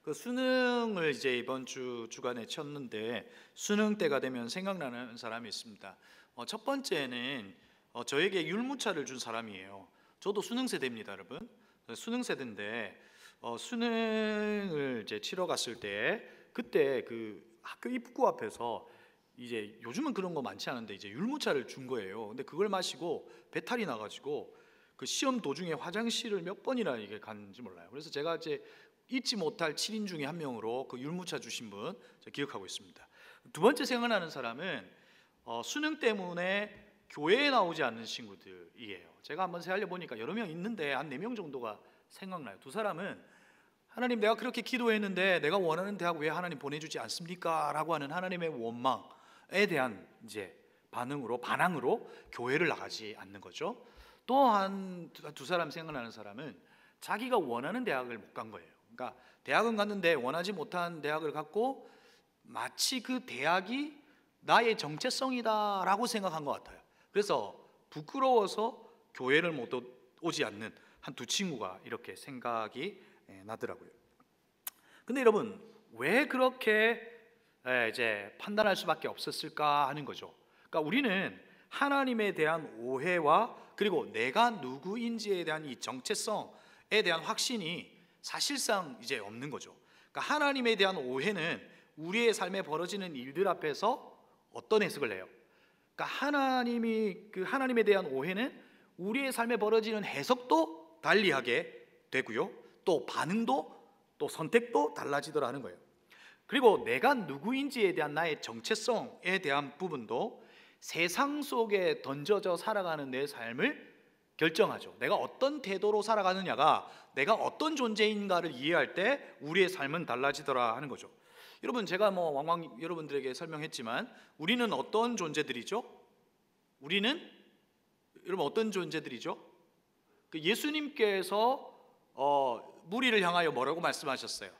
그 수능을 이제 이번 주간에 쳤는데 수능 때가 되면 생각나는 사람이 있습니다. 첫 번째는 저에게 율무차를 준 사람이에요. 저도 수능 세대입니다, 여러분. 수능 세대인데 수능을 이제 치러 갔을 때 그때 그 학교 입구 앞에서 이제 요즘은 그런 거 많지 않은데 이제 율무차를 준 거예요. 근데 그걸 마시고 배탈이 나가지고 그 시험 도중에 화장실을 몇 번이나 이게 갔는지 몰라요. 그래서 제가 이제 잊지 못할 7인 중에 한 명으로 그 율무차 주신 분 제가 기억하고 있습니다. 두 번째 생각나는 사람은 수능 때문에 교회에 나오지 않는 친구들이에요. 제가 한번 세알려 보니까 여러 명 있는데 한 4명 정도가 생각나요. 두 사람은 하나님, 내가 그렇게 기도했는데 내가 원하는 대학 왜 하나님 보내주지 않습니까? 라고 하는 하나님의 원망에 대한 이제 반항으로 교회를 나가지 않는 거죠. 또 두 사람 생각나는 사람은 자기가 원하는 대학을 못 간 거예요. 그러니까 대학은 갔는데 원하지 못한 대학을 갔고 마치 그 대학이 나의 정체성이다라고 생각한 것 같아요. 그래서 부끄러워서 교회를 못 오지 않는 한 두 친구가 이렇게 생각이 나더라고요. 근데 여러분, 왜 그렇게 이제 판단할 수밖에 없었을까 하는 거죠. 그러니까 우리는 하나님에 대한 오해와 그리고 내가 누구인지에 대한 이 정체성에 대한 확신이 사실상 이제 없는 거죠. 그러니까 하나님에 대한 오해는 우리의 삶에 벌어지는 일들 앞에서 어떤 해석을 해요? 그러니까 하나님에 대한 오해는 우리의 삶에 벌어지는 해석도 달리하게 되고요. 또 반응도 또 선택도 달라지더라는 거예요. 그리고 내가 누구인지에 대한 나의 정체성에 대한 부분도 세상 속에 던져져 살아가는 내 삶을 결정하죠. 내가 어떤 태도로 살아가느냐가 내가 어떤 존재인가를 이해할 때 우리의 삶은 달라지더라 하는 거죠. 여러분, 제가 왕왕 여러분들에게 설명했지만 우리는 어떤 존재들이죠? 여러분 어떤 존재들이죠? 예수님께서 무리를 향하여 뭐라고 말씀하셨어요?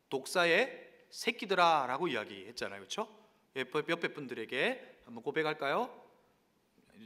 독사의 새끼들아 라고 이야기했잖아요. 그렇죠? 옆에 분들에게 한번 고백할까요?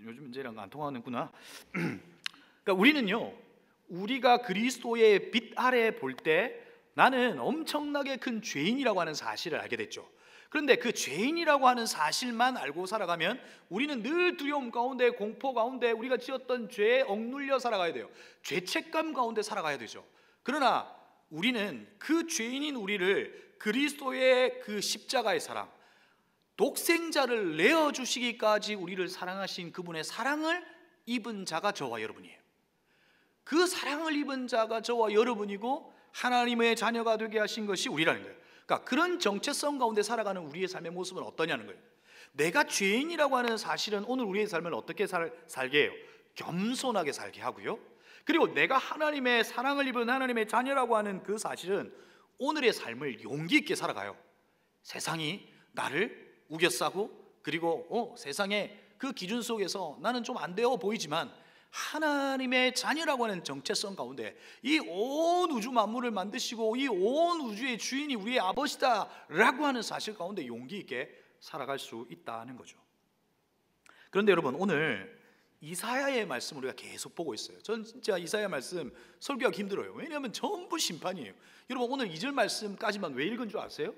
요즘 이제 이런 거 안 통하는구나. 그러니까 우리가 그리스도의 빛 아래 볼 때 나는 엄청나게 큰 죄인이라고 하는 사실을 알게 됐죠. 그런데 그 죄인이라고 하는 사실만 알고 살아가면 우리는 늘 두려움 가운데, 공포 가운데 우리가 지었던 죄에 억눌려 살아가야 돼요. 죄책감 가운데 살아가야 되죠. 그러나 우리는 그 죄인인 우리를 그리스도의 그 십자가의 사랑, 독생자를 내어주시기까지 우리를 사랑하신 그분의 사랑을 입은 자가 저와 여러분이에요. 그 사랑을 입은 자가 저와 여러분이고 하나님의 자녀가 되게 하신 것이 우리라는 거예요. 그러니까 그런 정체성 가운데 살아가는 우리의 삶의 모습은 어떠냐는 거예요. 내가 죄인이라고 하는 사실은 오늘 우리의 삶을 어떻게 살게 해요? 겸손하게 살게 하고요. 그리고 내가 하나님의 사랑을 입은 하나님의 자녀라고 하는 그 사실은 오늘의 삶을 용기 있게 살아가요. 세상이 나를 우겨싸고 그리고 세상의 그 기준 속에서 나는 좀 안 되어 보이지만 하나님의 자녀라고 하는 정체성 가운데 이 온 우주 만물을 만드시고 이 온 우주의 주인이 우리의 아버지다라고 하는 사실 가운데 용기 있게 살아갈 수 있다는 거죠. 그런데 여러분, 오늘 이사야의 말씀 우리가 계속 보고 있어요. 전 진짜 이사야 말씀 설교하기 힘들어요. 왜냐하면 전부 심판이에요. 여러분, 오늘 2절 말씀까지만 왜 읽은 줄 아세요?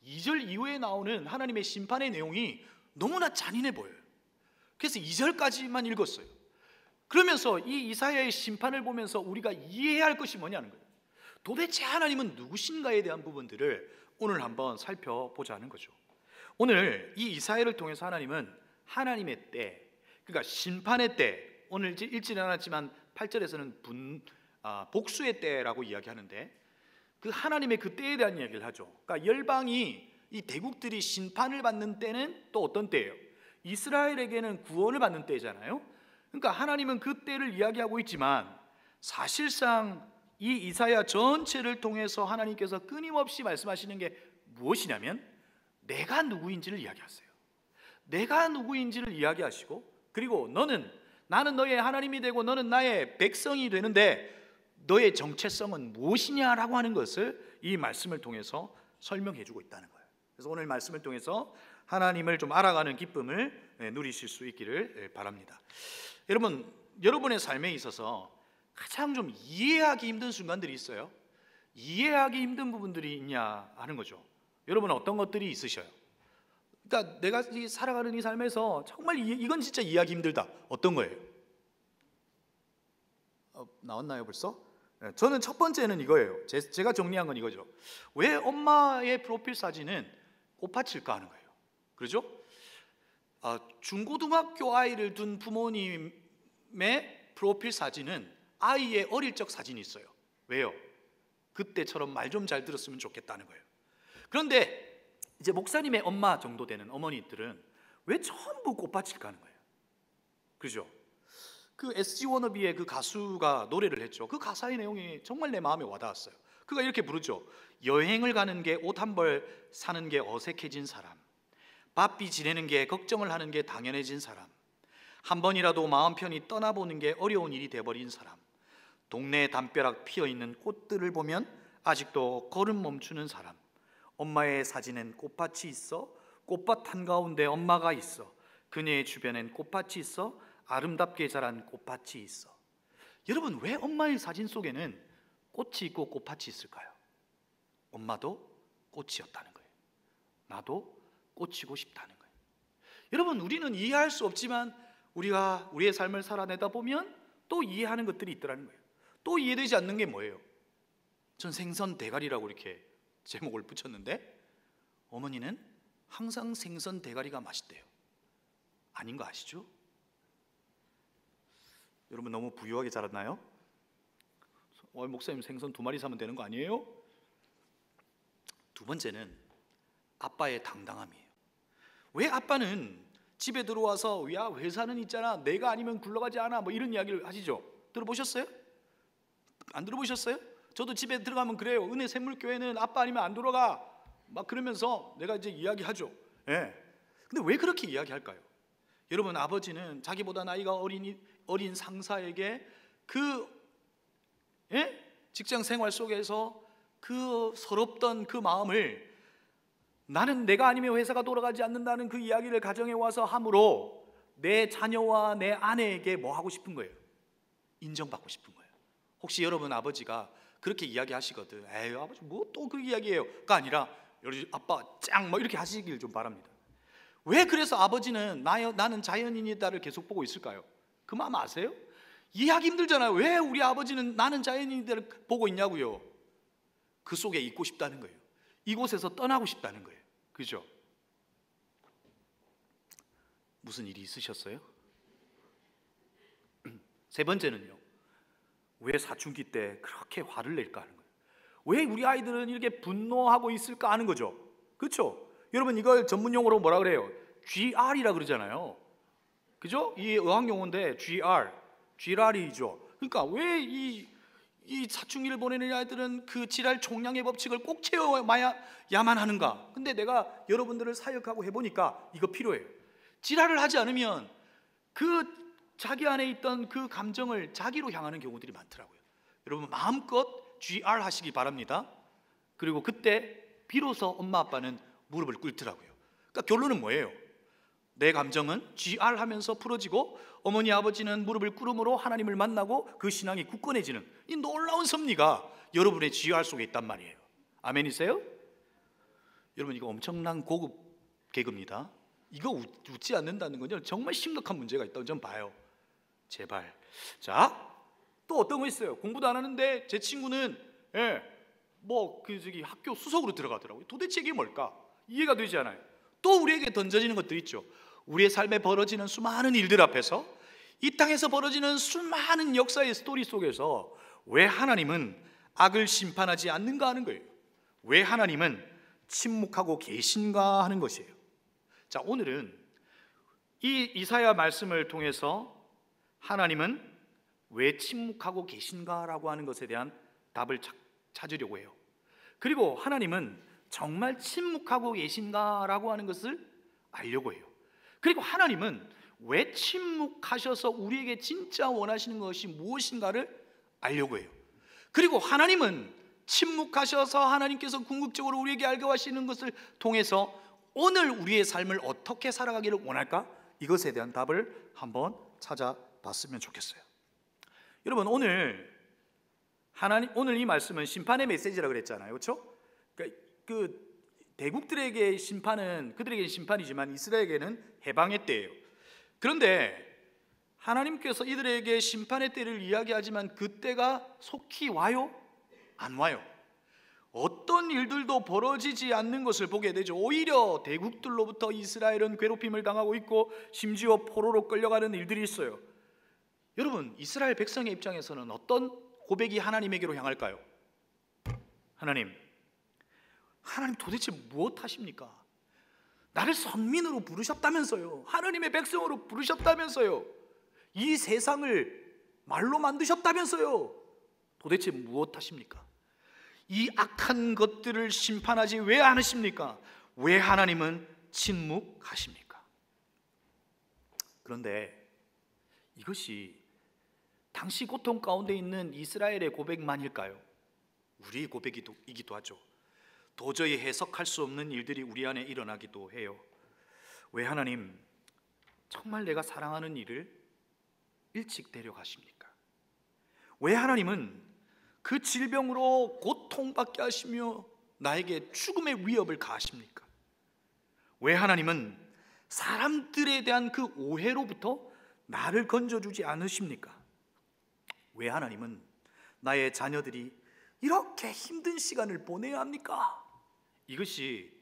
2절 이후에 나오는 하나님의 심판의 내용이 너무나 잔인해 보여요. 그래서 2절까지만 읽었어요. 그러면서 이 이사야의 심판을 보면서 우리가 이해해야 할 것이 뭐냐는 거예요. 도대체 하나님은 누구신가에 대한 부분들을 오늘 한번 살펴보자는 거죠. 오늘 이 이사야를 통해서 하나님은 하나님의 때, 그러니까 심판의 때, 오늘 읽지는 않았지만 8절에서는 복수의 때라고 이야기하는데 그 하나님의 그 때에 대한 이야기를 하죠. 그러니까 열방이, 이 대국들이 심판을 받는 때는 또 어떤 때예요? 이스라엘에게는 구원을 받는 때잖아요. 그러니까 하나님은 그 때를 이야기하고 있지만 사실상 이 이사야 전체를 통해서 하나님께서 끊임없이 말씀하시는 게 무엇이냐면 내가 누구인지를 이야기하세요. 내가 누구인지를 이야기하시고 그리고 나는 너의 하나님이 되고 너는 나의 백성이 되는데 너의 정체성은 무엇이냐라고 하는 것을 이 말씀을 통해서 설명해 주고 있다는 거예요. 그래서 오늘 말씀을 통해서 하나님을 좀 알아가는 기쁨을 누리실 수 있기를 바랍니다. 여러분의 삶에 있어서 가장 좀 이해하기 힘든 순간들이 있어요. 이해하기 힘든 부분들이 있냐 하는 거죠. 여러분은 어떤 것들이 있으셔요? 그러니까 내가 살아가는 이 삶에서 정말 이건 진짜 이해하기 힘들다. 어떤 거예요? 나왔나요 벌써? 네, 저는 첫 번째는 이거예요. 제가 정리한 건 이거죠. 왜 엄마의 프로필 사진은 꽃밭일까 하는 거예요. 그렇죠? 중고등학교 아이를 둔 부모님의 프로필 사진은 아이의 어릴 적 사진이 있어요. 왜요? 그때처럼 말 좀 잘 들었으면 좋겠다는 거예요. 그런데 이제 목사님의 엄마 정도 되는 어머니들은 왜 전부 꽃밭일까 하는 거예요. 그죠? 그 SG 워너비의 그 가수가 노래를 했죠. 그 가사의 내용이 정말 내 마음에 와닿았어요. 그가 이렇게 부르죠. 여행을 가는 게 옷 한 벌 사는 게 어색해진 사람, 바삐 지내는 게 걱정을 하는 게 당연해진 사람, 한 번이라도 마음 편히 떠나보는 게 어려운 일이 돼버린 사람, 동네 담벼락 피어있는 꽃들을 보면 아직도 걸음 멈추는 사람, 엄마의 사진엔 꽃밭이 있어, 꽃밭 한가운데 엄마가 있어, 그녀의 주변엔 꽃밭이 있어, 아름답게 자란 꽃밭이 있어. 여러분, 왜 엄마의 사진 속에는 꽃이 있고 꽃밭이 있을까요? 엄마도 꽃이었다는 거예요. 나도 꽃이고 싶다는 거예요. 여러분, 우리는 이해할 수 없지만 우리가 우리의 삶을 살아내다 보면 또 이해하는 것들이 있더라는 거예요. 또 이해되지 않는 게 뭐예요? 전 생선 대가리라고 이렇게 제목을 붙였는데 어머니는 항상 생선 대가리가 맛있대요. 아닌 거 아시죠? 여러분 너무 부유하게 자랐나요? 목사님 생선 2마리 사면 되는 거 아니에요? 두 번째는 아빠의 당당함이에요. 왜 아빠는 집에 들어와서 야 회사는 있잖아, 내가 아니면 굴러가지 않아, 뭐 이런 이야기를 하시죠. 들어보셨어요? 안 들어보셨어요? 저도 집에 들어가면 그래요. 은혜 샘물교회는 아빠 아니면 안 들어가 막 그러면서 내가 이제 이야기하죠. 예. 근데 왜 그렇게 이야기할까요? 여러분, 아버지는 자기보다 나이가 어린 상사에게 직장 생활 속에서 그 서럽던 그 마음을 나는 내가 아니면 회사가 돌아가지 않는다는 그 이야기를 가정에 와서 함으로 내 자녀와 내 아내에게 뭐 하고 싶은 거예요? 인정받고 싶은 거예요. 혹시 여러분 아버지가 그렇게 이야기하시거든, 에이 아버지 뭐 또 그 이야기예요?가 아니라 아빠 짱 뭐 이렇게 하시길 좀 바랍니다. 왜 그래서 아버지는 나는 자연인이다를 계속 보고 있을까요? 그 마음 아세요? 이해하기 힘들잖아요. 왜 우리 아버지는 나는 자연인이다를 보고 있냐고요. 그 속에 있고 싶다는 거예요. 이곳에서 떠나고 싶다는 거예요. 그죠? 무슨 일이 있으셨어요? 세 번째는요, 왜 사춘기 때 그렇게 화를 낼까 하는 거예요. 왜 우리 아이들은 이렇게 분노하고 있을까 하는 거죠. 그렇죠? 여러분 이걸 전문용어로 뭐라 그래요? GR이라 그러잖아요. 그죠? 이 의학용어인데 GR이죠. 그러니까 왜 이 사춘기를 보내는 아이들은 그 지랄 총량의 법칙을 꼭 채워야만 하는가? 근데 내가 여러분들을 사역하고 해보니까 이거 필요해요. 지랄을 하지 않으면 그 자기 안에 있던 그 감정을 자기로 향하는 경우들이 많더라고요. 여러분 마음껏 GR 하시기 바랍니다. 그리고 그때 비로소 엄마 아빠는 무릎을 꿇더라고요. 그러니까 결론은 뭐예요? 내 감정은 GR 하면서 풀어지고 어머니 아버지는 무릎을 꿇음으로 하나님을 만나고 그 신앙이 굳건해지는 이 놀라운 섭리가 여러분의 GR 속에 있단 말이에요. 아멘이세요? 여러분 이거 엄청난 고급 개그입니다. 이거 웃지 않는다는 건 정말 심각한 문제가 있다고 저는 봐요. 제발. 자, 또 어떤 거 있어요? 공부도 안 하는데 제 친구는 학교 수석으로 들어가더라고요. 도대체 이게 뭘까? 이해가 되지 않아요. 또 우리에게 던져지는 것들 있죠. 우리의 삶에 벌어지는 수많은 일들 앞에서, 이 땅에서 벌어지는 수많은 역사의 스토리 속에서 왜 하나님은 악을 심판하지 않는가 하는 거예요. 왜 하나님은 침묵하고 계신가 하는 것이에요. 자, 오늘은 이 이사야 말씀을 통해서 하나님은 왜 침묵하고 계신가라고 하는 것에 대한 답을 찾으려고 해요. 그리고 하나님은 정말 침묵하고 계신가라고 하는 것을 알려고 해요. 그리고 하나님은 왜 침묵하셔서 우리에게 진짜 원하시는 것이 무엇인가를 알려고 해요. 그리고 하나님은 침묵하셔서 하나님께서 궁극적으로 우리에게 알게 하시는 것을 통해서 오늘 우리의 삶을 어떻게 살아가기를 원할까? 이것에 대한 답을 한번 찾아봤으면 좋겠어요. 여러분, 오늘 하나님, 오늘 이 말씀은 심판의 메시지라 그랬잖아요, 그렇죠? 그 대국들에게 심판은 그들에게 심판이지만 이스라엘에게는 해방의 때예요. 그런데 하나님께서 이들에게 심판의 때를 이야기하지만 그 때가 속히 와요? 안 와요. 어떤 일들도 벌어지지 않는 것을 보게 되죠. 오히려 대국들로부터 이스라엘은 괴롭힘을 당하고 있고 심지어 포로로 끌려가는 일들이 있어요. 여러분, 이스라엘 백성의 입장에서는 어떤 고백이 하나님에게로 향할까요? 하나님 도대체 무엇 하십니까? 나를 선민으로 부르셨다면서요. 하나님의 백성으로 부르셨다면서요. 이 세상을 말로 만드셨다면서요. 도대체 무엇 하십니까? 이 악한 것들을 심판하지 왜 않으십니까? 왜 하나님은 침묵하십니까? 그런데 이것이 당시 고통 가운데 있는 이스라엘의 고백만일까요? 우리의 고백이기도 하죠. 도저히 해석할 수 없는 일들이 우리 안에 일어나기도 해요. 왜 하나님 정말 내가 사랑하는 이를 일찍 데려가십니까? 왜 하나님은 그 질병으로 고통받게 하시며 나에게 죽음의 위협을 가하십니까? 왜 하나님은 사람들에 대한 그 오해로부터 나를 건져주지 않으십니까? 왜 하나님은 나의 자녀들이 이렇게 힘든 시간을 보내야 합니까? 이것이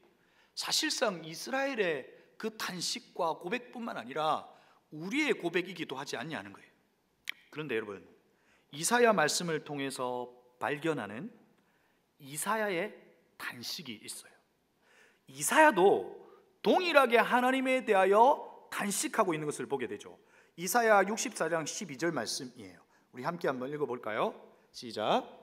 사실상 이스라엘의 그 탄식과 고백뿐만 아니라 우리의 고백이기도 하지 않냐는 거예요. 그런데 여러분, 이사야 말씀을 통해서 발견하는 이사야의 탄식이 있어요. 이사야도 동일하게 하나님에 대하여 탄식하고 있는 것을 보게 되죠. 이사야 64장 12절 말씀이에요. 우리 함께 한번 읽어볼까요? 시작.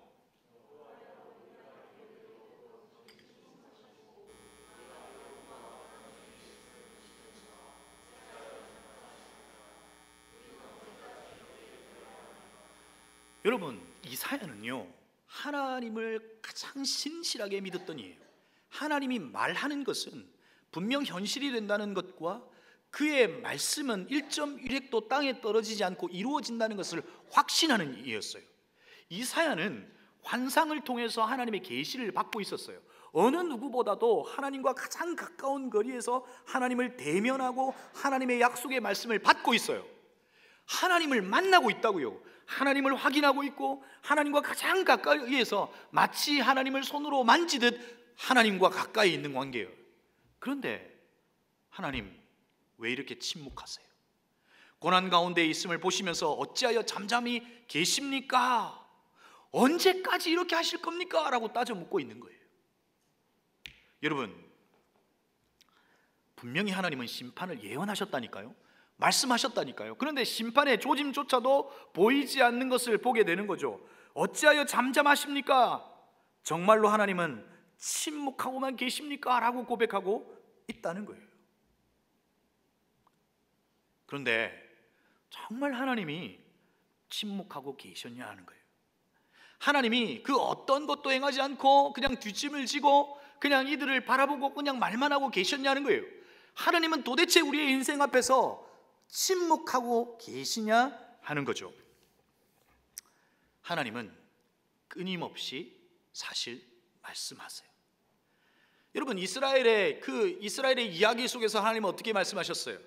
여러분, 이사야는요 하나님을 가장 신실하게 믿었던 이에요. 하나님이 말하는 것은 분명 현실이 된다는 것과 그의 말씀은 1.1획도 땅에 떨어지지 않고 이루어진다는 것을 확신하는 이였어요. 이사야는 환상을 통해서 하나님의 계시를 받고 있었어요. 어느 누구보다도 하나님과 가장 가까운 거리에서 하나님을 대면하고 하나님의 약속의 말씀을 받고 있어요. 하나님을 만나고 있다고요. 하나님을 확인하고 있고 하나님과 가장 가까이에서 마치 하나님을 손으로 만지듯 하나님과 가까이 있는 관계예요. 그런데 하나님 왜 이렇게 침묵하세요? 고난 가운데 있음을 보시면서 어찌하여 잠잠히 계십니까? 언제까지 이렇게 하실 겁니까? 라고 따져 묻고 있는 거예요. 여러분, 분명히 하나님은 심판을 예언하셨다니까요. 말씀하셨다니까요. 그런데 심판의 조짐조차도 보이지 않는 것을 보게 되는 거죠. 어찌하여 잠잠하십니까? 정말로 하나님은 침묵하고만 계십니까? 라고 고백하고 있다는 거예요. 그런데 정말 하나님이 침묵하고 계셨냐 하는 거예요. 하나님이 그 어떤 것도 행하지 않고 그냥 뒷짐을 지고 그냥 이들을 바라보고 그냥 말만 하고 계셨냐는 거예요. 하나님은 도대체 우리의 인생 앞에서 침묵하고 계시냐 하는 거죠. 하나님은 끊임없이 사실 말씀하세요. 여러분, 이스라엘의 이야기 속에서 하나님은 어떻게 말씀하셨어요?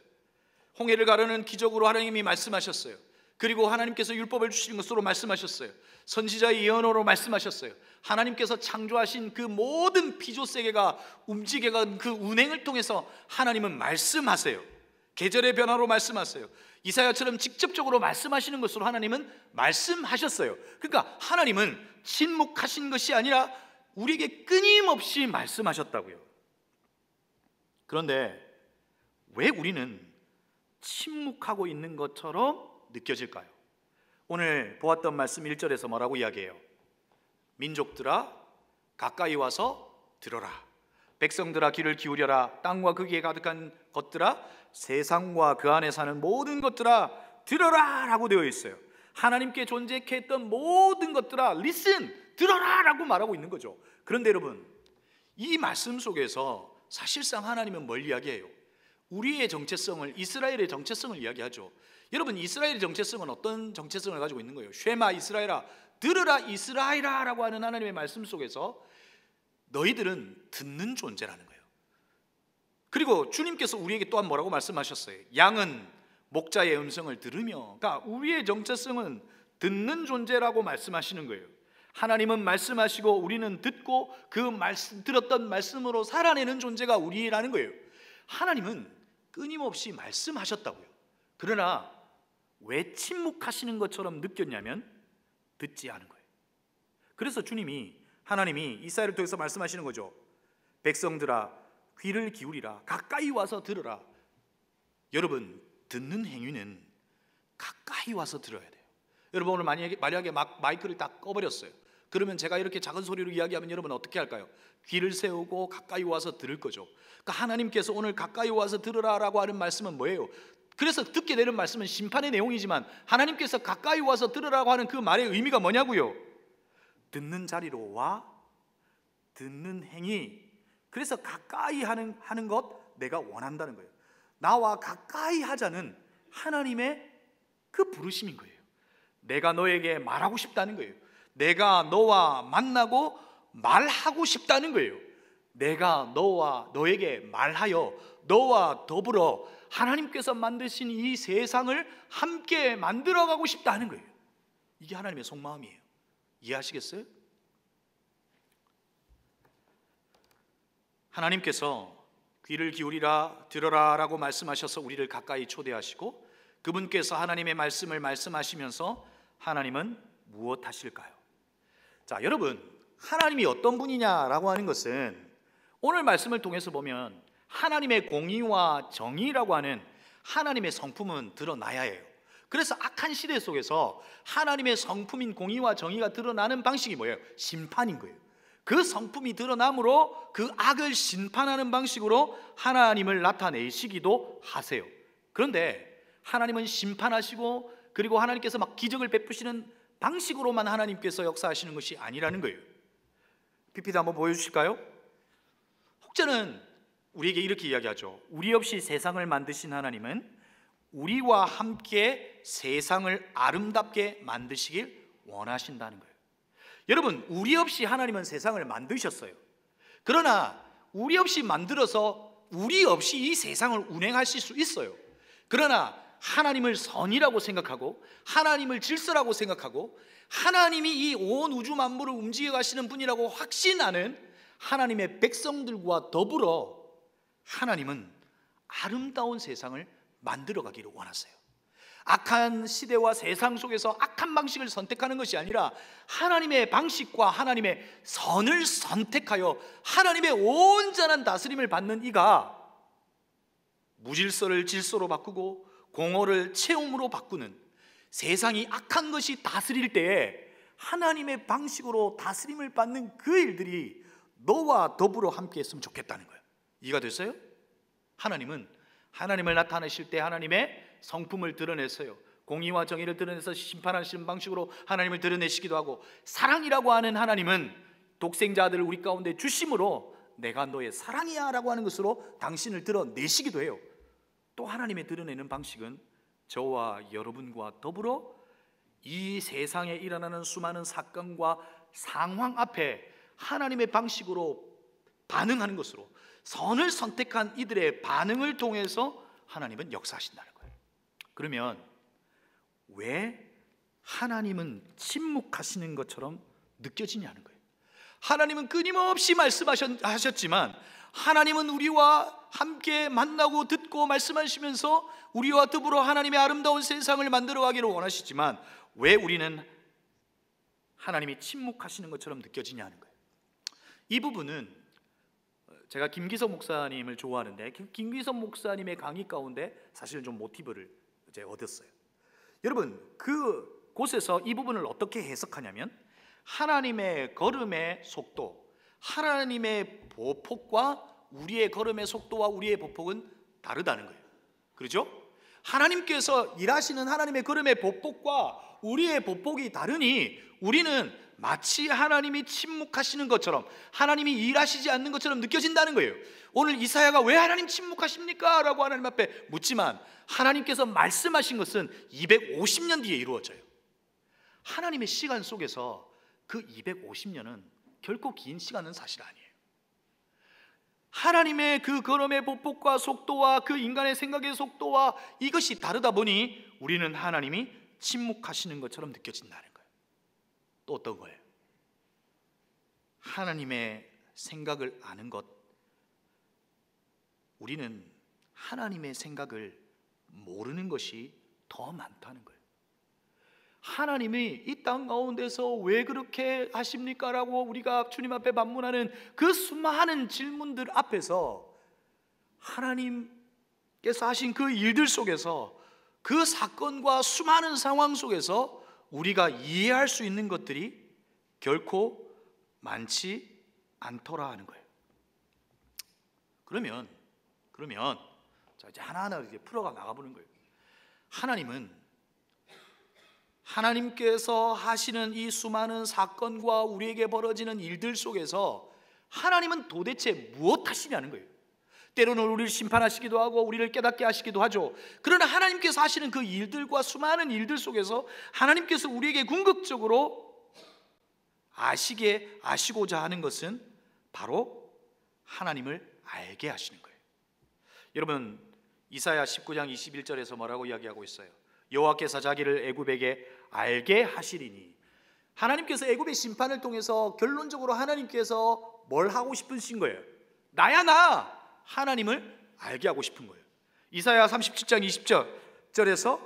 홍해를 가르는 기적으로 하나님이 말씀하셨어요. 그리고 하나님께서 율법을 주신 것으로 말씀하셨어요. 선지자의 예언으로 말씀하셨어요. 하나님께서 창조하신 그 모든 피조세계가 움직여간 그 운행을 통해서 하나님은 말씀하세요. 계절의 변화로 말씀하세요. 이사야처럼 직접적으로 말씀하시는 것으로 하나님은 말씀하셨어요. 그러니까 하나님은 침묵하신 것이 아니라 우리에게 끊임없이 말씀하셨다고요. 그런데 왜 우리는 침묵하고 있는 것처럼 느껴질까요? 오늘 보았던 말씀 1절에서 뭐라고 이야기해요? 민족들아 가까이 와서 들어라. 백성들아 귀를 기울여라. 땅과 거기에 가득한 것들아, 세상과 그 안에 사는 모든 것들아 들어라 라고 되어 있어요. 하나님께 존재케 했던 모든 것들아 listen, 들어라 라고 말하고 있는 거죠. 그런데 여러분, 이 말씀 속에서 사실상 하나님은 뭘 이야기해요? 우리의 정체성을, 이스라엘의 정체성을 이야기하죠. 여러분, 이스라엘의 정체성은 어떤 정체성을 가지고 있는 거예요? 쉐마 이스라엘아, 들으라 이스라엘아 라고 하는 하나님의 말씀 속에서 너희들은 듣는 존재라는 거예요. 그리고 주님께서 우리에게 또한 뭐라고 말씀하셨어요? 양은 목자의 음성을 들으며, 그러니까 우리의 정체성은 듣는 존재라고 말씀하시는 거예요. 하나님은 말씀하시고 우리는 듣고 그 말씀, 들었던 말씀으로 살아내는 존재가 우리라는 거예요. 하나님은 끊임없이 말씀하셨다고요. 그러나 왜 침묵하시는 것처럼 느꼈냐면 듣지 않은 거예요. 그래서 하나님이 이사야를 통해서 말씀하시는 거죠. 백성들아 귀를 기울이라, 가까이 와서 들으라. 여러분, 듣는 행위는 가까이 와서 들어야 돼요. 여러분, 오늘 만약에 마이크를 딱 꺼버렸어요. 그러면 제가 이렇게 작은 소리로 이야기하면 여러분 어떻게 할까요? 귀를 세우고 가까이 와서 들을 거죠. 그러니까 하나님께서 오늘 가까이 와서 들으라라고 하는 말씀은 뭐예요? 그래서 듣게 되는 말씀은 심판의 내용이지만 하나님께서 가까이 와서 들으라고 하는 그 말의 의미가 뭐냐고요? 듣는 자리로 와, 듣는 행위. 그래서 가까이 하는 것 내가 원한다는 거예요. 나와 가까이 하자는 하나님의 그 부르심인 거예요. 내가 너에게 말하고 싶다는 거예요. 내가 너와 만나고 말하고 싶다는 거예요. 내가 너에게 말하여 너와 더불어 하나님께서 만드신 이 세상을 함께 만들어가고 싶다는 거예요. 이게 하나님의 속마음이에요. 이해하시겠어요? 하나님께서 귀를 기울이라 들어라 라고 말씀하셔서 우리를 가까이 초대하시고, 그분께서 하나님의 말씀을 말씀하시면서 하나님은 무엇 하실까요? 자, 여러분, 하나님이 어떤 분이냐라고 하는 것은 오늘 말씀을 통해서 보면 하나님의 공의와 정의라고 하는 하나님의 성품은 드러나야 해요. 그래서 악한 시대 속에서 하나님의 성품인 공의와 정의가 드러나는 방식이 뭐예요? 심판인 거예요. 그 성품이 드러남으로 그 악을 심판하는 방식으로 하나님을 나타내시기도 하세요. 그런데 하나님은 심판하시고 그리고 하나님께서 막 기적을 베푸시는 방식으로만 하나님께서 역사하시는 것이 아니라는 거예요. PPT 한번 보여주실까요? 혹자는 우리에게 이렇게 이야기하죠. 우리 없이 세상을 만드신 하나님은 우리와 함께 세상을 아름답게 만드시길 원하신다는 거예요. 여러분, 우리 없이 하나님은 세상을 만드셨어요. 그러나 우리 없이 만들어서 우리 없이 이 세상을 운행하실 수 있어요. 그러나 하나님을 선이라고 생각하고 하나님을 질서라고 생각하고 하나님이 이 온 우주 만물을 움직여 가시는 분이라고 확신하는 하나님의 백성들과 더불어 하나님은 아름다운 세상을 만들어 가기를 원하세요. 악한 시대와 세상 속에서 악한 방식을 선택하는 것이 아니라 하나님의 방식과 하나님의 선을 선택하여 하나님의 온전한 다스림을 받는 이가 무질서를 질서로 바꾸고 공허를 체험으로 바꾸는, 세상이 악한 것이 다스릴 때에 하나님의 방식으로 다스림을 받는 그 일들이 너와 더불어 함께 했으면 좋겠다는 거예요. 이해가 됐어요? 하나님은 하나님을 나타내실 때 하나님의 성품을 드러내서요, 공의와 정의를 드러내서 심판하시는 방식으로 하나님을 드러내시기도 하고, 사랑이라고 하는 하나님은 독생자 아들을 우리 가운데 주심으로 내가 너의 사랑이야 라고 하는 것으로 당신을 드러내시기도 해요. 또 하나님의 드러내는 방식은 저와 여러분과 더불어 이 세상에 일어나는 수많은 사건과 상황 앞에 하나님의 방식으로 반응하는 것으로, 선을 선택한 이들의 반응을 통해서 하나님은 역사하신다는 거예요. 그러면 왜 하나님은 침묵하시는 것처럼 느껴지냐는 거예요. 하나님은 끊임없이 말씀하셨지만 하나님은 우리와 함께 만나고 듣고 말씀하시면서 우리와 더불어 하나님의 아름다운 세상을 만들어 가기를 원하시지만 왜 우리는 하나님이 침묵하시는 것처럼 느껴지냐는 거예요. 이 부분은 제가 김기성 목사님을 좋아하는데 김기성 목사님의 강의 가운데 사실은 좀 모티브를 이제 얻었어요. 여러분, 그 곳에서 이 부분을 어떻게 해석하냐면 하나님의 걸음의 속도, 하나님의 보폭과 우리의 걸음의 속도와 우리의 보폭은 다르다는 거예요. 그렇죠? 하나님께서 일하시는 하나님의 걸음의 보폭과 우리의 보폭이 다르니 우리는 마치 하나님이 침묵하시는 것처럼, 하나님이 일하시지 않는 것처럼 느껴진다는 거예요. 오늘 이사야가 왜 하나님 침묵하십니까? 라고 하나님 앞에 묻지만 하나님께서 말씀하신 것은 250년 뒤에 이루어져요. 하나님의 시간 속에서 그 250년은 결코 긴 시간은 사실 아니에요. 하나님의 그 걸음의 보폭과 속도와 그 인간의 생각의 속도와 이것이 다르다 보니 우리는 하나님이 침묵하시는 것처럼 느껴진다는 거예요. 또 어떤 거예요? 하나님의 생각을 아는 것, 우리는 하나님의 생각을 모르는 것이 더 많다는 거예요. 하나님이 이 땅 가운데서 왜 그렇게 하십니까? 라고 우리가 주님 앞에 반문하는 그 수많은 질문들 앞에서 하나님께서 하신 그 일들 속에서, 그 사건과 수많은 상황 속에서 우리가 이해할 수 있는 것들이 결코 많지 않더라 하는 거예요. 그러면 자, 이제 하나하나 이렇게 풀어가 나가보는 거예요. 하나님께서 하시는 이 수많은 사건과 우리에게 벌어지는 일들 속에서 하나님은 도대체 무엇 하시냐는 거예요. 때로는 우리를 심판하시기도 하고 우리를 깨닫게 하시기도 하죠. 그러나 하나님께서 하시는 그 일들과 수많은 일들 속에서 하나님께서 우리에게 궁극적으로 아시고자 하는 것은 바로 하나님을 알게 하시는 거예요. 여러분, 이사야 19장 21절에서 뭐라고 이야기하고 있어요? 여호와께서 자기를 애굽에게 알게 하시리니. 하나님께서 애굽의 심판을 통해서 결론적으로 하나님께서 뭘 하고 싶으신 거예요? 나야 나 하나님을 알게 하고 싶은 거예요. 이사야 37장 20절에서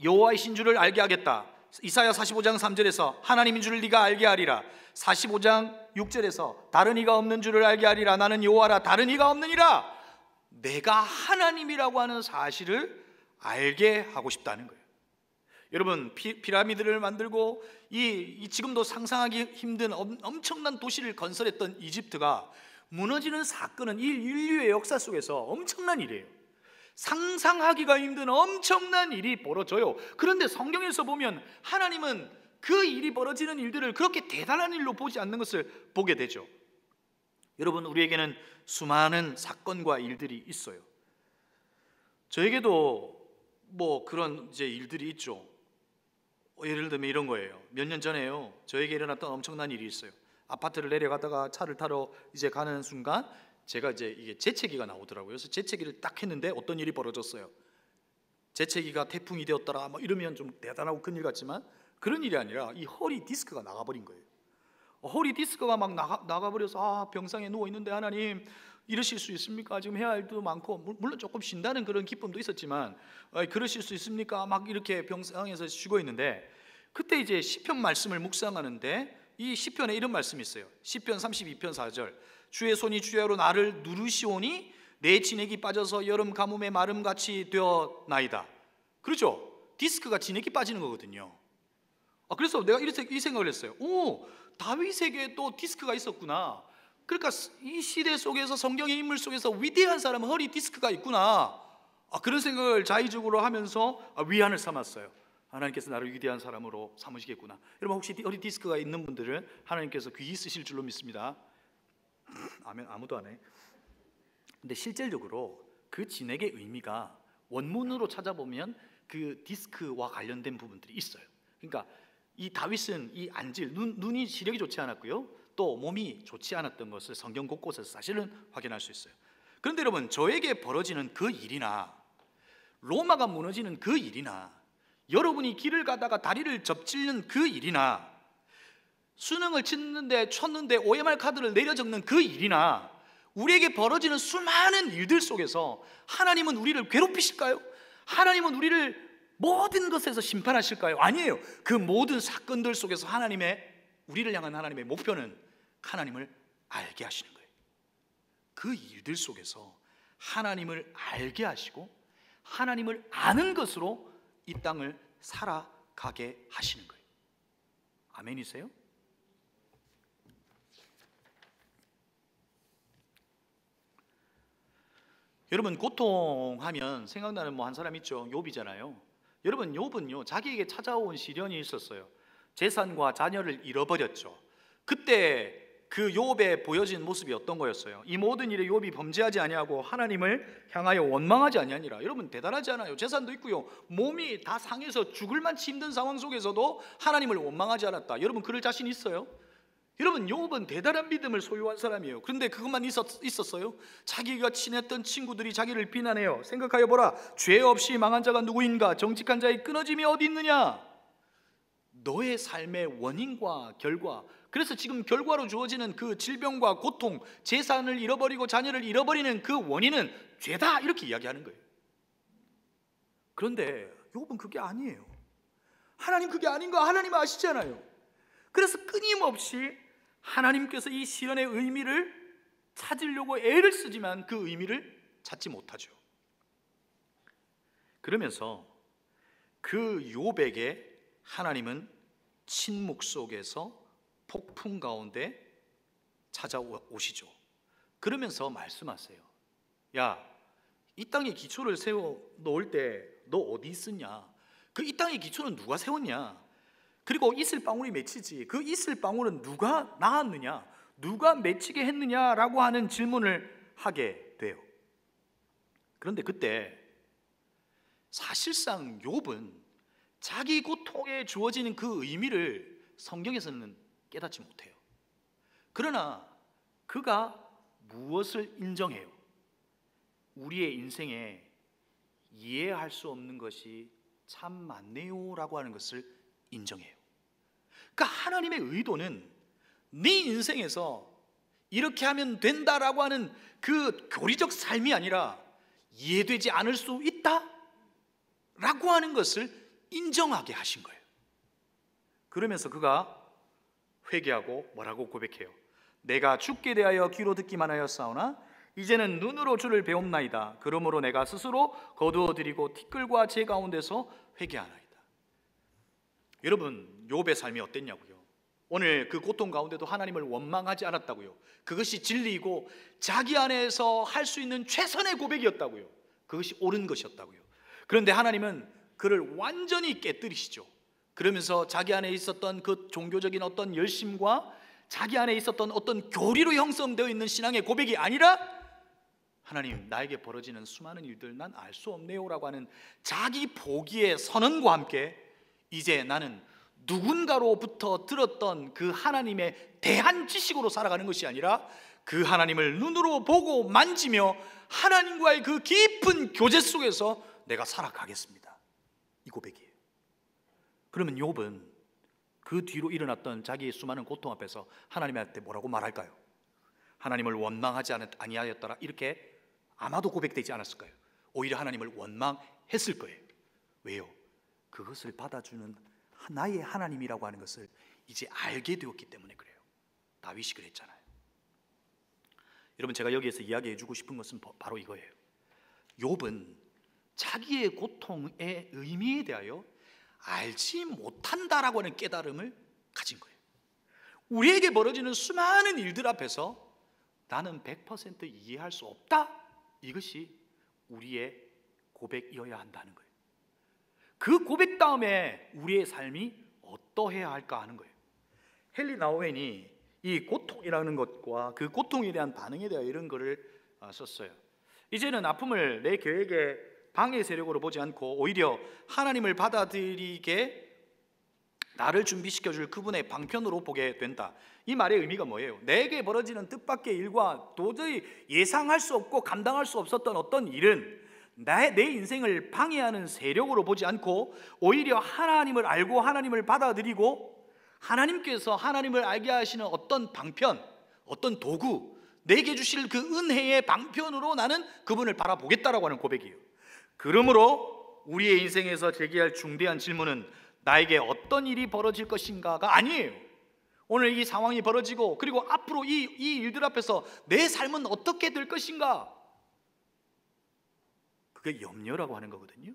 여호와이신 줄을 알게 하겠다. 이사야 45장 3절에서 하나님인 줄을 네가 알게 하리라. 45장 6절에서 다른 이가 없는 줄을 알게 하리라. 나는 여호와라, 다른 이가 없느니라. 내가 하나님이라고 하는 사실을 알게 하고 싶다는 거예요. 여러분, 피라미드를 만들고 이 지금도 상상하기 힘든 엄청난 도시를 건설했던 이집트가 무너지는 사건은 이 인류의 역사 속에서 엄청난 일이에요. 상상하기가 힘든 엄청난 일이 벌어져요. 그런데 성경에서 보면 하나님은 그 일이 벌어지는 일들을 그렇게 대단한 일로 보지 않는 것을 보게 되죠. 여러분, 우리에게는 수많은 사건과 일들이 있어요. 저에게도 뭐 그런 이제 일들이 있죠. 예를 들면 이런 거예요. 몇 년 전에요, 저에게 일어났던 엄청난 일이 있어요. 아파트를 내려가다가 차를 타러 이제 가는 순간 제가 이제 이게 재채기가 나오더라고요. 그래서 재채기를 딱 했는데 어떤 일이 벌어졌어요. 재채기가 태풍이 되었더라 뭐 이러면 좀 대단하고 큰 일 같지만 그런 일이 아니라 이 허리 디스크가 나가버린 거예요. 허리 디스크가 막 나가버려서 병상에 누워 있는데 하나님 이러실 수 있습니까? 지금 해야 할 일도 많고 물론 조금 쉰다는 그런 기쁨도 있었지만 그러실 수 있습니까? 막 이렇게 병상에서 쉬고 있는데 그때 이제 시편 말씀을 묵상하는데 이 시편에 이런 말씀이 있어요. 시편 32편 4절. 주의 손이 주야로 나를 누르시오니 내 진액이 빠져서 여름 가뭄의 마름같이 되어나이다. 그렇죠? 디스크가 진액이 빠지는 거거든요. 그래서 내가 이 생각을 했어요. 오, 다윗에게 또 디스크가 있었구나. 그러니까 이 시대 속에서 성경의 인물 속에서 위대한 사람은 허리 디스크가 있구나. 그런 생각을 자의적으로 하면서 위안을 삼았어요. 하나님께서 나를 위대한 사람으로 삼으시겠구나. 여러분, 혹시 허리 디스크가 있는 분들은 하나님께서 귀히 쓰실 줄로 믿습니다. 아멘. 아무도 안 해. 근데 실질적으로 그 진액의 의미가 원문으로 찾아보면 그 디스크와 관련된 부분들이 있어요. 그러니까 이 다윗은 이 안질, 눈이 시력이 좋지 않았고요, 또 몸이 좋지 않았던 것을 성경 곳곳에서 사실은 확인할 수 있어요. 그런데 여러분, 저에게 벌어지는 그 일이나 로마가 무너지는 그 일이나 여러분이 길을 가다가 다리를 접질는 그 일이나 수능을 쳤는데 OMR 카드를 내려 적는 그 일이나 우리에게 벌어지는 수많은 일들 속에서 하나님은 우리를 괴롭히실까요? 하나님은 우리를 모든 것에서 심판하실까요? 아니에요. 그 모든 사건들 속에서 우리를 향한 하나님의 목표는 하나님을 알게 하시는 거예요. 그 일들 속에서 하나님을 알게 하시고 하나님을 아는 것으로 이 땅을 살아가게 하시는 거예요. 아멘이세요? 여러분, 고통하면 생각나는 한 사람 있죠. 욥이잖아요. 여러분, 욥은요, 자기에게 찾아온 시련이 있었어요. 재산과 자녀를 잃어버렸죠. 그때 그 욥에 보여진 모습이 어떤 거였어요? 이 모든 일에 욥이 범죄하지 아니하고 하나님을 향하여 원망하지 아니하니라. 여러분 대단하지 않아요? 재산도 있고요, 몸이 다 상해서 죽을 만치 힘든 상황 속에서도 하나님을 원망하지 않았다. 여러분 그럴 자신 있어요? 여러분 욥은 대단한 믿음을 소유한 사람이에요. 그런데 그것만 있었어요? 자기가 친했던 친구들이 자기를 비난해요. 생각하여 보라, 죄 없이 망한 자가 누구인가? 정직한 자의 끊어짐이 어디 있느냐? 너의 삶의 원인과 결과, 그래서 지금 결과로 주어지는 그 질병과 고통, 재산을 잃어버리고 자녀를 잃어버리는 그 원인은 죄다, 이렇게 이야기하는 거예요. 그런데 욥은 그게 아니에요. 하나님 그게 아닌 거 하나님 아시잖아요. 그래서 끊임없이 하나님께서 이 시련의 의미를 찾으려고 애를 쓰지만 그 의미를 찾지 못하죠. 그러면서 그 욥에게 하나님은 침묵 속에서 폭풍 가운데 찾아오시죠. 그러면서 말씀하세요. 야, 이 땅에 기초를 세워 놓을 때 너 어디 있었냐? 그 이 땅의 기초는 누가 세웠냐? 그리고 이슬방울이 맺히지, 그 이슬방울은 누가 낳았느냐? 누가 맺히게 했느냐라고 하는 질문을 하게 돼요. 그런데 그때 사실상 욥은 자기 고통에 주어지는 그 의미를 성경에서는 깨닫지 못해요. 그러나 그가 무엇을 인정해요? 우리의 인생에 이해할 수 없는 것이 참 많네요 라고 하는 것을 인정해요. 그러니까 하나님의 의도는 네 인생에서 이렇게 하면 된다라고 하는 그 교리적 삶이 아니라 이해되지 않을 수 있다 라고 하는 것을 인정하게 하신 거예요. 그러면서 그가 회개하고 뭐라고 고백해요? 내가 주께 대하여 귀로 듣기만 하였사오나 이제는 눈으로 주를 배움나이다. 그러므로 내가 스스로 거두어드리고 티끌과 재 가운데서 회개하나이다. 여러분 욥의 삶이 어땠냐고요? 오늘 그 고통 가운데도 하나님을 원망하지 않았다고요. 그것이 진리이고 자기 안에서 할 수 있는 최선의 고백이었다고요. 그것이 옳은 것이었다고요. 그런데 하나님은 그를 완전히 깨뜨리시죠. 그러면서 자기 안에 있었던 그 종교적인 어떤 열심과 자기 안에 있었던 어떤 교리로 형성되어 있는 신앙의 고백이 아니라 하나님, 나에게 벌어지는 수많은 일들 난 알 수 없네요 라고 하는 자기 포기의 선언과 함께 이제 나는 누군가로부터 들었던 그 하나님의 대한 지식으로 살아가는 것이 아니라 그 하나님을 눈으로 보고 만지며 하나님과의 그 깊은 교제 속에서 내가 살아가겠습니다. 이 고백이에요. 그러면 욥은 그 뒤로 일어났던 자기의 수많은 고통 앞에서 하나님한테 뭐라고 말할까요? 하나님을 원망하지 아니하였더라 이렇게 아마도 고백되지 않았을 거예요. 오히려 하나님을 원망했을 거예요. 왜요? 그것을 받아주는 나의 하나님이라고 하는 것을 이제 알게 되었기 때문에 그래요. 다윗이 그랬잖아요. 여러분 제가 여기에서 이야기해 주고 싶은 것은 바로 이거예요. 욥은 자기의 고통의 의미에 대하여 알지 못한다라고 하는 깨달음을 가진 거예요. 우리에게 벌어지는 수많은 일들 앞에서 나는 100% 이해할 수 없다. 이것이 우리의 고백이어야 한다는 거예요. 그 고백 다음에 우리의 삶이 어떠해야 할까 하는 거예요. 헨리 나우엔이 이 고통이라는 것과 그 고통에 대한 반응에 대하여 이런 글을 썼어요. 이제는 아픔을 내 계획의 방해 세력으로 보지 않고 오히려 하나님을 받아들이게 나를 준비시켜줄 그분의 방편으로 보게 된다. 이 말의 의미가 뭐예요? 내게 벌어지는 뜻밖의 일과 도저히 예상할 수 없고 감당할 수 없었던 어떤 일은 내 인생을 방해하는 세력으로 보지 않고 오히려 하나님을 알고 하나님을 받아들이고 하나님께서 하나님을 알게 하시는 어떤 방편, 어떤 도구, 내게 주실 그 은혜의 방편으로 나는 그분을 바라보겠다라고 하는 고백이에요. 그러므로 우리의 인생에서 제기할 중대한 질문은 나에게 어떤 일이 벌어질 것인가가 아니에요. 오늘 이 상황이 벌어지고 그리고 앞으로 이 일들 앞에서 내 삶은 어떻게 될 것인가, 그게 염려라고 하는 거거든요.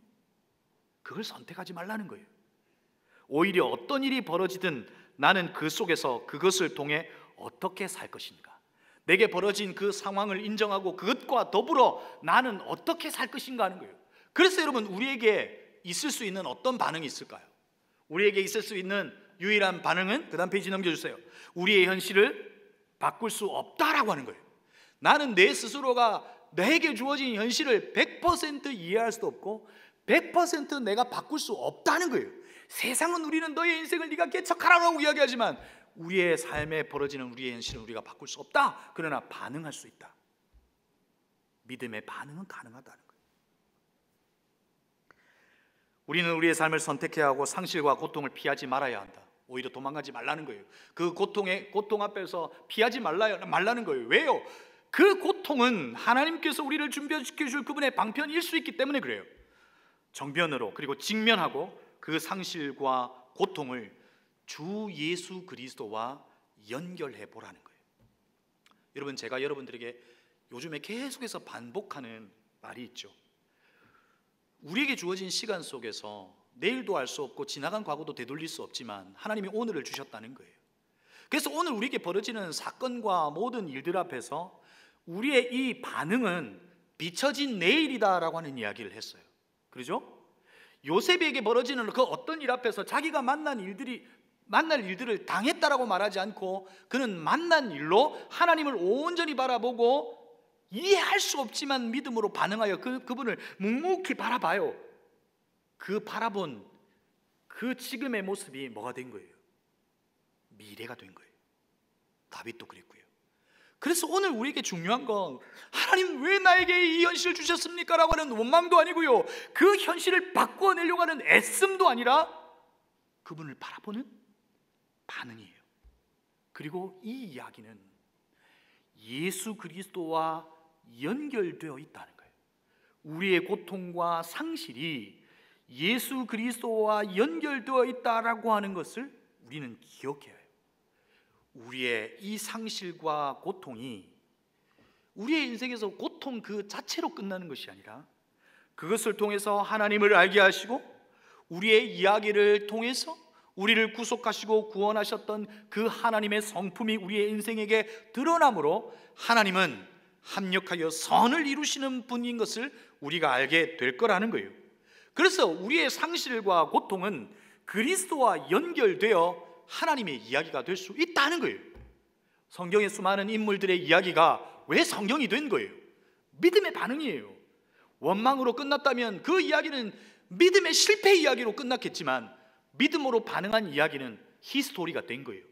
그걸 선택하지 말라는 거예요. 오히려 어떤 일이 벌어지든 나는 그 속에서 그것을 통해 어떻게 살 것인가, 내게 벌어진 그 상황을 인정하고 그것과 더불어 나는 어떻게 살 것인가 하는 거예요. 그래서 여러분 우리에게 있을 수 있는 어떤 반응이 있을까요? 우리에게 있을 수 있는 유일한 반응은 그 다음 페이지 넘겨주세요. 우리의 현실을 바꿀 수 없다라고 하는 거예요. 나는 내 스스로가 내게 주어진 현실을 100% 이해할 수도 없고 100% 내가 바꿀 수 없다는 거예요. 세상은 우리는 너의 인생을 네가 개척하라고 이야기하지만 우리의 삶에 벌어지는 우리의 현실은 우리가 바꿀 수 없다. 그러나 반응할 수 있다. 믿음의 반응은 가능하다는 거예요. 우리는 우리의 삶을 선택해야 하고 상실과 고통을 피하지 말아야 한다. 오히려 도망가지 말라는 거예요. 그 고통 앞에서 피하지 말라는 거예요. 왜요? 그 고통은 하나님께서 우리를 준비시켜 줄 그분의 방편일 수 있기 때문에 그래요. 정면으로 그리고 직면하고 그 상실과 고통을 주 예수 그리스도와 연결해 보라는 거예요. 여러분, 제가 여러분들에게 요즘에 계속해서 반복하는 말이 있죠. 우리에게 주어진 시간 속에서 내일도 알 수 없고 지나간 과거도 되돌릴 수 없지만 하나님이 오늘을 주셨다는 거예요. 그래서 오늘 우리에게 벌어지는 사건과 모든 일들 앞에서 우리의 이 반응은 비춰진 내일이다라고 하는 이야기를 했어요. 그렇죠? 요셉에게 벌어지는 그 어떤 일 앞에서 자기가 만날 일들을 당했다라고 말하지 않고 그는 만난 일로 하나님을 온전히 바라보고 이해할 수 없지만 믿음으로 반응하여 그분을 묵묵히 바라봐요. 그 바라본 그 지금의 모습이 뭐가 된 거예요? 미래가 된 거예요. 다윗도 그랬고요. 그래서 오늘 우리에게 중요한 건 하나님 왜 나에게 이 현실을 주셨습니까? 라고 하는 원망도 아니고요, 그 현실을 바꿔내려고 하는 애씀도 아니라 그분을 바라보는 반응이에요. 그리고 이 이야기는 예수 그리스도와 연결되어 있다는 거예요. 우리의 고통과 상실이 예수 그리스도와 연결되어 있다라고 하는 것을 우리는 기억해야 해요. 우리의 이 상실과 고통이 우리의 인생에서 고통 그 자체로 끝나는 것이 아니라 그것을 통해서 하나님을 알게 하시고 우리의 이야기를 통해서 우리를 구속하시고 구원하셨던 그 하나님의 성품이 우리의 인생에게 드러나므로 하나님은 합력하여 선을 이루시는 분인 것을 우리가 알게 될 거라는 거예요. 그래서 우리의 상실과 고통은 그리스도와 연결되어 하나님의 이야기가 될 수 있다는 거예요. 성경의 수많은 인물들의 이야기가 왜 성경이 된 거예요? 믿음의 반응이에요. 원망으로 끝났다면 그 이야기는 믿음의 실패 이야기로 끝났겠지만 믿음으로 반응한 이야기는 히스토리가 된 거예요.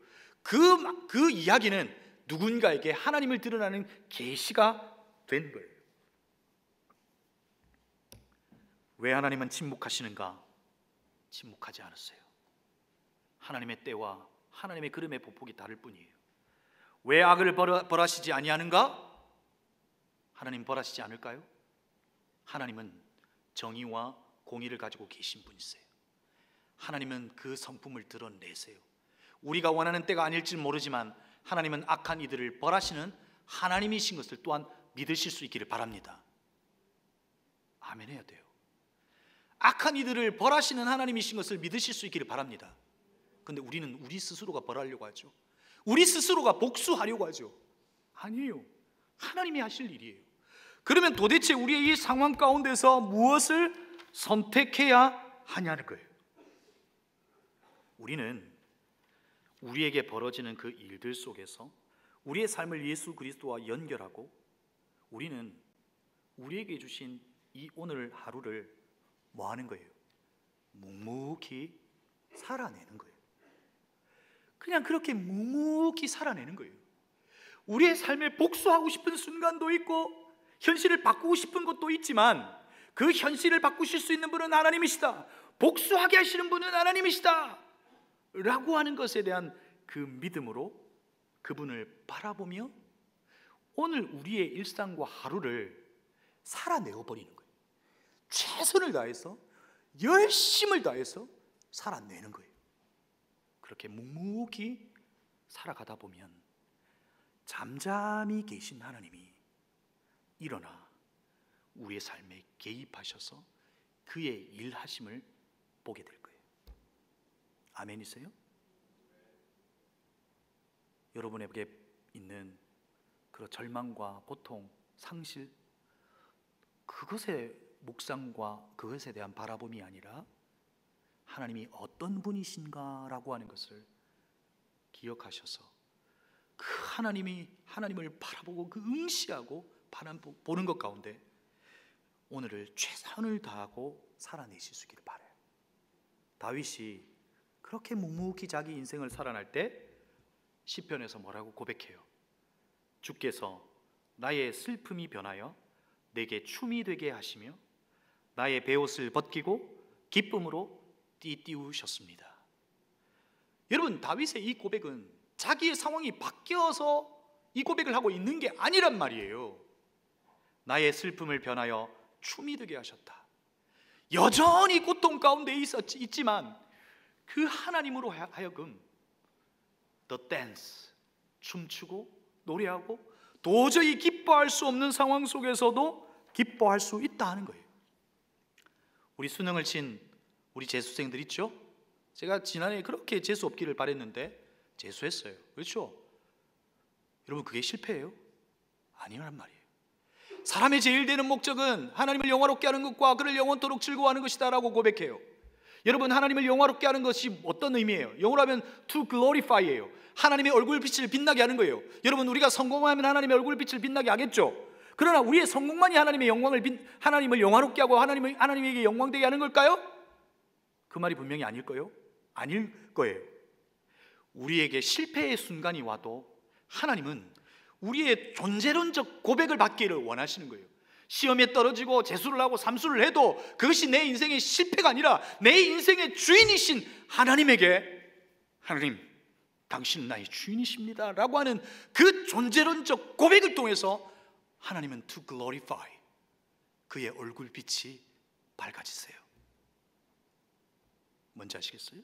그 이야기는 누군가에게 하나님을 드러나는 계시가 된 거예요. 왜 하나님은 침묵하시는가? 침묵하지 않았어요. 하나님의 때와 하나님의 그름의 보폭이 다를 뿐이에요. 왜 악을 벌하시지 아니하는가? 하나님 벌하시지 않을까요? 하나님은 정의와 공의를 가지고 계신 분이세요. 하나님은 그 성품을 드러내세요. 우리가 원하는 때가 아닐지 모르지만 하나님은 악한 이들을 벌하시는 하나님이신 것을 또한 믿으실 수 있기를 바랍니다. 아멘 해야 돼요. 악한 이들을 벌하시는 하나님이신 것을 믿으실 수 있기를 바랍니다. 근데 우리는 우리 스스로가 벌하려고 하죠. 우리 스스로가 복수하려고 하죠. 아니에요. 하나님이 하실 일이에요. 그러면 도대체 우리의 이 상황 가운데서 무엇을 선택해야 하냐는 거예요. 우리는 우리에게 벌어지는 그 일들 속에서 우리의 삶을 예수 그리스도와 연결하고 우리는 우리에게 주신 이 오늘 하루를 뭐 하는 거예요? 묵묵히 살아내는 거예요. 그냥 그렇게 묵묵히 살아내는 거예요. 우리의 삶에 복수하고 싶은 순간도 있고 현실을 바꾸고 싶은 것도 있지만 그 현실을 바꾸실 수 있는 분은 하나님이시다, 복수하게 하시는 분은 하나님이시다 라고 하는 것에 대한 그 믿음으로 그분을 바라보며 오늘 우리의 일상과 하루를 살아내어 버리는 거예요. 최선을 다해서 열심을 다해서 살아내는 거예요. 그렇게 묵묵히 살아가다 보면 잠잠히 계신 하나님이 일어나 우리의 삶에 개입하셔서 그의 일하심을 보게 될 거예요. 아멘이세요? 여러분에게 있는 그런 절망과 고통, 상실, 그것의 묵상과 그것에 대한 바라봄이 아니라 하나님이 어떤 분이신가라고 하는 것을 기억하셔서 그 하나님을 바라보고 그 응시하고 보는 것 가운데 오늘을 최선을 다하고 살아내실 수 있기를 바라요. 다윗이 그렇게 묵묵히 자기 인생을 살아날 때 시편에서 뭐라고 고백해요? 주께서 나의 슬픔이 변하여 내게 춤이 되게 하시며 나의 베옷을 벗기고 기쁨으로 띠띠우셨습니다. 여러분, 다윗의 이 고백은 자기의 상황이 바뀌어서 이 고백을 하고 있는 게 아니란 말이에요. 나의 슬픔을 변하여 춤이 되게 하셨다. 여전히 고통 가운데 있지만 그 하나님으로 하여금 The dance, 춤추고 노래하고 도저히 기뻐할 수 없는 상황 속에서도 기뻐할 수 있다 하는 거예요. 우리 수능을 친 우리 재수생들 있죠? 제가 지난해 그렇게 재수 없기를 바랬는데 재수했어요. 그렇죠? 여러분, 그게 실패예요? 아니란 말이에요. 사람의 제일 되는 목적은 하나님을 영화롭게 하는 것과 그를 영원토록 즐거워하는 것이다라고 고백해요. 여러분, 하나님을 영화롭게 하는 것이 어떤 의미예요? 영어로 하면 to glorify예요. 하나님의 얼굴빛을 빛나게 하는 거예요. 여러분, 우리가 성공하면 하나님의 얼굴빛을 빛나게 하겠죠. 그러나 우리의 성공만이 하나님을 영화롭게 하고 하나님에게 영광되게 하는 걸까요? 그 말이 분명히 아닐 거예요. 아닐 거예요. 우리에게 실패의 순간이 와도 하나님은 우리의 존재론적 고백을 받기를 원하시는 거예요. 시험에 떨어지고 재수를 하고 삼수를 해도 그것이 내 인생의 실패가 아니라 내 인생의 주인이신 하나님에게 하나님, 당신은 나의 주인이십니다 라고 하는 그 존재론적 고백을 통해서 하나님은 to glorify, 그의 얼굴빛이 밝아지세요. 뭔지 아시겠어요?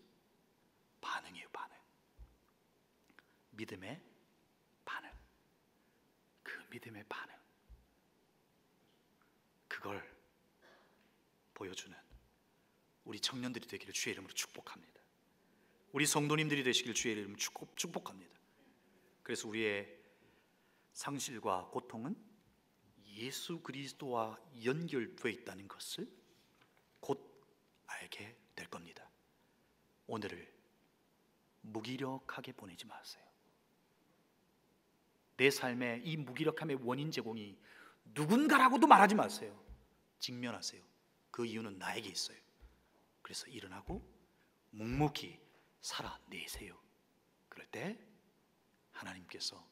반응이에요. 반응. 믿음의 반응. 그 믿음의 반응, 그걸 보여주는 우리 청년들이 되기를 주의 이름으로 축복합니다. 우리 성도님들이 되시길 주의 이름으로 축복합니다. 그래서 우리의 상실과 고통은 예수 그리스도와 연결되어 있다는 것을 곧 알게 될 겁니다. 오늘을 무기력하게 보내지 마세요. 내 삶의 이 무기력함의 원인 제공이 누군가라고도 말하지 마세요. 직면하세요. 그 이유는 나에게 있어요. 그래서 일어나고 묵묵히 살아내세요. 그럴 때 하나님께서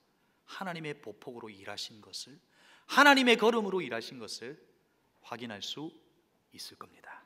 하나님의 보폭으로 일하신 것을, 하나님의 걸음으로 일하신 것을 확인할 수 있을 겁니다.